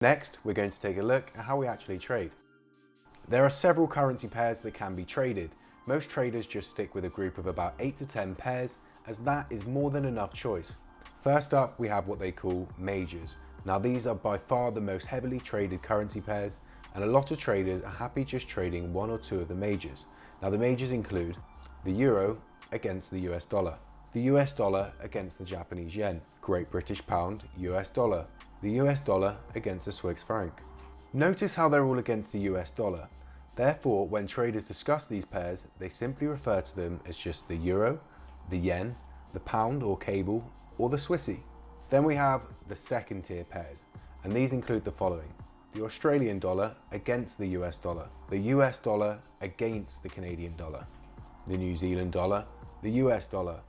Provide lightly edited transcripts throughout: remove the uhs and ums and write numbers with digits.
Next, we're going to take a look at how we actually trade. There are several currency pairs that can be traded. Most traders just stick with a group of about 8 to 10 pairs, as that is more than enough choice. First up, we have what they call majors. Now these are by far the most heavily traded currency pairs, and a lot of traders are happy just trading one or two of the majors. Now the majors include the euro against the US dollar, the US dollar against the Japanese yen, Great British pound, US dollar, the US dollar against the Swiss franc. Notice how they're all against the US dollar. Therefore, when traders discuss these pairs, they simply refer to them as just the euro, the yen, the pound or cable, or the Swissy. Then we have the second tier pairs, and these include the following: the Australian dollar against the US dollar, the US dollar against the Canadian dollar, the New Zealand dollar, the US dollar.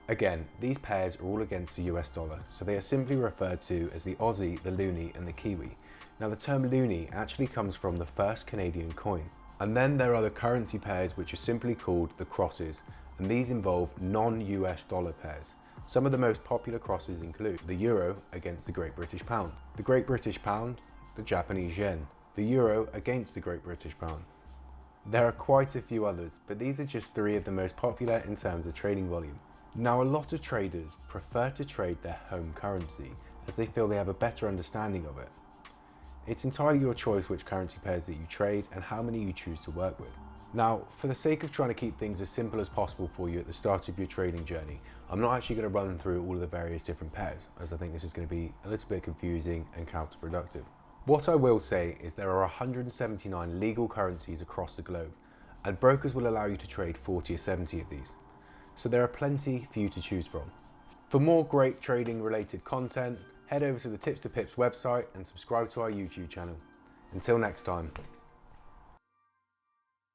Again, these pairs are all against the US dollar, so they are simply referred to as the Aussie, the Loonie and the Kiwi. Now the term Loonie actually comes from the first Canadian coin. And then there are the currency pairs which are simply called the crosses, and these involve non-US dollar pairs. Some of the most popular crosses include the euro against the Great British pound, the Great British pound, the Japanese yen, the euro against the Great British pound. There are quite a few others, but these are just three of the most popular in terms of trading volume. Now, a lot of traders prefer to trade their home currency as they feel they have a better understanding of it. It's entirely your choice which currency pairs that you trade and how many you choose to work with. Now, for the sake of trying to keep things as simple as possible for you at the start of your trading journey, I'm not actually going to run through all of the various different pairs, as I think this is going to be a little bit confusing and counterproductive. What I will say is there are 179 legal currencies across the globe, and brokers will allow you to trade 40 or 70 of these. So there are plenty for you to choose from. For more great trading related content, head over to the Tips to Pips website and subscribe to our YouTube channel. Until next time.